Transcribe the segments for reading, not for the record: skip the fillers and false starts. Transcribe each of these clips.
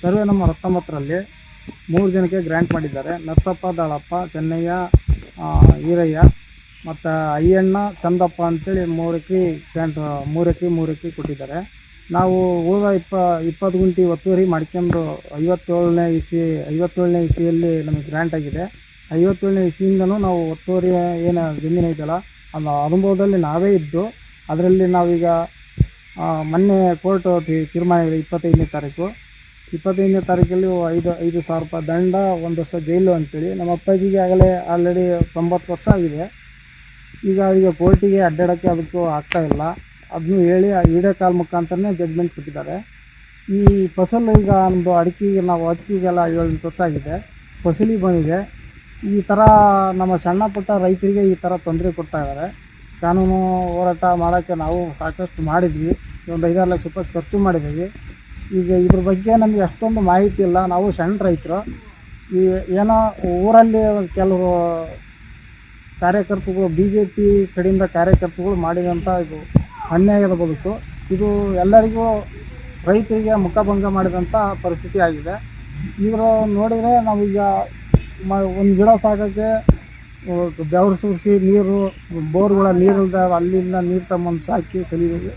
Survey number 19ರಲ್ಲಿ 3 ಜನಕ್ಕೆ grant ಮಾಡಿದ್ದಾರೆ. ನರಸಪ್ಪ, ದಾಳಪ್ಪ, ಚೆನ್ನಯ್ಯ, ಈರಯ್ಯ ಮತ್ತು ಅಯ್ಯಣ್ಣ, ಚಂದಪ್ಪ ಅಂತೇಳಿ 3 ಎಕರೆ ಗ್ರ್ಯಾಂಟ್ 3 ಎಕರೆ ಕೊಟ್ಟಿದ್ದಾರೆ. ನಾವು ಉಳಿದ 20 ಗುಂಟೆ ಒತ್ತುವರಿ ಮಾಡ್ಕೊಂಡು 57ನೇ ಇಸ್ವಿಯಲ್ಲಿ ನಮಗೆ ಗ್ರ್ಯಾಂಟ್ ಆಗಿದೆ. 57ನೇ ಇಸ್ವಿಯಿಂದನೂ ನಾವು ಒತ್ತುವರಿ ಏನು ಜಮೀನು ಇದೆಯಲ್ಲ ಅದು ಅನುಭವದಲ್ಲಿ ನಾವೇ ಇದ್ದು ಅದರಲ್ಲಿ ನಾವೀಗ ಮೊನ್ನೆ ಕೋರ್ಟ್ ತೀರ್ಮಾನ ಇದೆ 25ನೇ ತಾರೀಕು. 25ನೇ ತಾರೀಕಲ್ಲಿ 5,000 ರೂಪಾಯಿ ದಂಡ, 1 ವರ್ಷ ಜೈಲು ಅಂತೇಳಿ. ನಮ್ಮ ಅಪ್ಪಾಜಿಗೆ ಆಗಲೇ ಆಲ್ರೆಡಿ 90 ವರ್ಷ ಆಗಿದೆ. ಈಗ ಕೋರ್ಟಿಗೆ ಅಡ್ಡಾಡೋಕ್ಕೆ ಅದಕ್ಕೂ ಆಗ್ತಾಯಿಲ್ಲ. ಅದನ್ನು ಹೇಳಿ ವಿಡಿಯೋ ಕಾಲ್ ಮುಖಾಂತರನೇ ಜಡ್ಜ್ಮೆಂಟ್ ಕೊಟ್ಟಿದ್ದಾರೆ. ಈ ಫಸಲು ಈಗ ನಮ್ಮದು ಅಡಿಕೆಗೆ ನಾವು ಹಚ್ಚಿಗೆಲ್ಲ 7-8 ವರ್ಷ ಆಗಿದೆ, ಫಸಲಿಗೆ ಬಂದಿದೆ. ಈ ಥರ ನಮ್ಮ ಸಣ್ಣ ಪುಟ್ಟ ರೈತರಿಗೆ ಈ ಥರ ತೊಂದರೆ ಕೊಡ್ತಾಯಿದ್ದಾರೆ. ಕಾನೂನು ಹೋರಾಟ ಮಾಡೋಕ್ಕೆ ನಾವು ಸಾಕಷ್ಟು ಮಾಡಿದ್ವಿ, ಒಂದು 5-6 ಲಕ್ಷ ರೂಪಾಯಿ ಖರ್ಚು ಮಾಡಿದ್ದೀವಿ. ಈಗ ಇದ್ರ ಬಗ್ಗೆ ನಮಗೆ ಅಷ್ಟೊಂದು ಮಾಹಿತಿ ಇಲ್ಲ. ನಾವು ಸಣ್ಣ ರೈತರು. ಈ ಏನೋ ಊರಲ್ಲಿ ಕೆಲವರು ಕಾರ್ಯಕರ್ತರುಗಳು BJP ಕಡೆಯಿಂದ ಕಾರ್ಯಕರ್ತರುಗಳು ಮಾಡಿದಂಥ ಇದು ಅನ್ಯಾಯದ ಬದುಕು. ಇದು ಎಲ್ಲರಿಗೂ ರೈತರಿಗೆ ಮುಖಭಂಗ ಮಾಡಿದಂಥ ಪರಿಸ್ಥಿತಿ ಆಗಿದೆ. ಈಗ ನೋಡಿದರೆ ನಾವೀಗ ಒಂದು ಗಿಡ ಸಾಕೋಕ್ಕೆ ಬೆವರು ಸುರಿಸಿ ನೀರು ಬೋರ್ಗಳ ನೀರಿಲ್ದ ಅಲ್ಲಿಂದ ನೀರು ತಗೊಂಡು ಸಾಕಿ ಸಲಿದೀವಿ.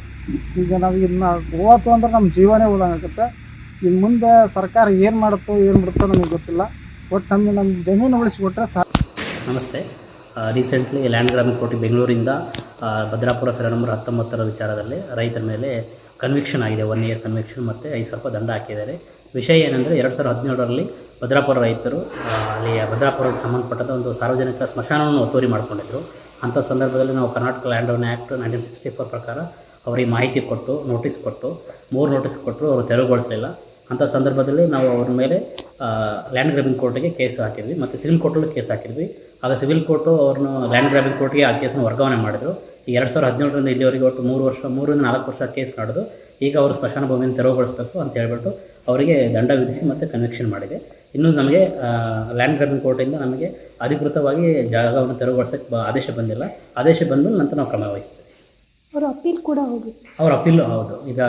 ಈಗ ನಾವು ಇದನ್ನ ಹೋತು ಅಂದ್ರೆ ನಮ್ಮ ಜೀವನೇ ಹೋದಂಗಾಗುತ್ತೆ. ಇನ್ನು ಮುಂದೆ ಸರ್ಕಾರ ಏನು ಮಾಡುತ್ತೋ ಏನು ಬಿಡುತ್ತೋ ನಮಗೆ ಗೊತ್ತಿಲ್ಲ. ಒಟ್ಟು ನಮ್ಮ ಜಮೀನು ಉಳಿಸಿಕೊಟ್ರೆ ಸಾಕು. ನಮಸ್ತೆ. ರೀಸೆಂಟ್ಲಿ ಲ್ಯಾಂಡ್ ಗ್ರಾಬಿಂಗ್ ಕೋರ್ಟ್ ಬೆಂಗಳೂರಿಂದ ಭದ್ರಾಪುರ ಸರ್ವೆ ನಂಬರ್ 19ರ ವಿಚಾರದಲ್ಲಿ ರೈತರ ಮೇಲೆ ಕನ್ವಿಕ್ಷನ್ ಆಗಿದೆ. 1 ಇಯರ್ ಕನ್ವಿಕ್ಷನ್ ಮತ್ತು 5,000 ರೂಪಾಯಿ ದಂಡ ಹಾಕಿದ್ದಾರೆ. ವಿಷಯ ಏನಂದರೆ 2017ರಲ್ಲಿ ಭದ್ರಾಪುರ ರೈತರು ಅಲ್ಲಿ ಭದ್ರಾಪುರಕ್ಕೆ ಸಂಬಂಧಪಟ್ಟಂಥ ಒಂದು ಸಾರ್ವಜನಿಕ ಸ್ಮಶಾನವನ್ನು ಒತ್ತುವರಿ ಮಾಡಿಕೊಂಡಿದ್ದರು. ಅಂಥ ಸಂದರ್ಭದಲ್ಲಿ ನಾವು ಕರ್ನಾಟಕ ಲ್ಯಾಂಡ್ ಓನ್ ಆ್ಯಕ್ಟ್ 1964 ಪ್ರಕಾರ ಅವರಿಗೆ ಮಾಹಿತಿ ಕೊಟ್ಟು ನೋಟಿಸ್ ಕೊಟ್ಟು 3 ನೋಟಿಸ್ ಕೊಟ್ಟರು, ಅವರು ತೆರವುಗೊಳಿಸಲಿಲ್ಲ. ಅಂಥ ಸಂದರ್ಭದಲ್ಲಿ ನಾವು ಅವ್ರ ಮೇಲೆ ಲ್ಯಾಂಡ್ ಗ್ರಾಬಿಂಗ್ ಕೋರ್ಟಿಗೆ ಕೇಸ್ ಹಾಕಿದ್ವಿ ಮತ್ತು ಸಿವಿಲ್ ಕೋರ್ಟಲ್ಲೂ ಕೇಸ್ ಹಾಕಿದ್ವಿ. ಆಗ ಸಿವಿಲ್ ಕೋರ್ಟು ಅವ್ರನ್ನ ಲ್ಯಾಂಡ್ ಗ್ರಾಬಿಂಗ್ ಕೋರ್ಟ್ಗೆ ಆ ಕೇಸನ್ನು ವರ್ಗಾವಣೆ ಮಾಡಿದರು. ಈ 2017ರಿಂದ ಇಲ್ಲಿವರೆಗೆ ಒಟ್ಟು 3ರಿಂದ 4 ವರ್ಷ ಕೇಸ್ ನಡೆದು ಈಗ ಅವರು ಸ್ಮಶಾನ ಭೂಮಿಯನ್ನು ತೆರವುಗೊಳಿಸಬೇಕು ಅಂತ ಹೇಳ್ಬಿಟ್ಟು ಅವರಿಗೆ ದಂಡ ವಿಧಿಸಿ ಮತ್ತು ಕನ್ವಿಕ್ಷನ್ ಮಾಡಿದೆ. ಇನ್ನೂ ನಮಗೆ ಲ್ಯಾಂಡ್ ಗ್ರಾಬಿಂಗ್ ಕೋರ್ಟಿಂದ ನಮಗೆ ಅಧಿಕೃತವಾಗಿ ಜಾಗವನ್ನು ತೆರವುಗೊಳಿಸೋಕ್ಕೆ ಆದೇಶ ಬಂದಿಲ್ಲ. ಆದೇಶ ಬಂದ ನಂತರ ನಾವು ಕ್ರಮ ವಹಿಸ್ತೀವಿ. ಅವರ ಅಪೀಲ್ ಕೂಡ ಹೋಗಿದೆ. ಅವ್ರ ಅಪೀಲ್ ಹೌದು. ಈಗ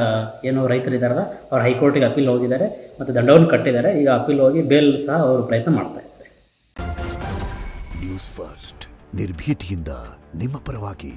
ಏನು ರೈತರಿದ್ದಾರಲ್ಲ ಅವ್ರು ಹೈಕೋರ್ಟಿಗೆ ಅಪೀಲ್ ಹೋಗಿದ್ದಾರೆ ಮತ್ತು ದಂಡವನ್ನು ಕಟ್ಟಿದ್ದಾರೆ. ಈಗ ಅಪೀಲ್ ಹೋಗಿ ಬೇಲ್ ಸಹ ಅವರು ಪ್ರಯತ್ನ ಮಾಡ್ತಾ ಇದ್ದಾರೆ. ನ್ಯೂಸ್ ಫಸ್ಟ್ ನಿರ್ಭೀತಿಯಿಂದ ನಿಮ್ಮ ಪರವಾಗಿ.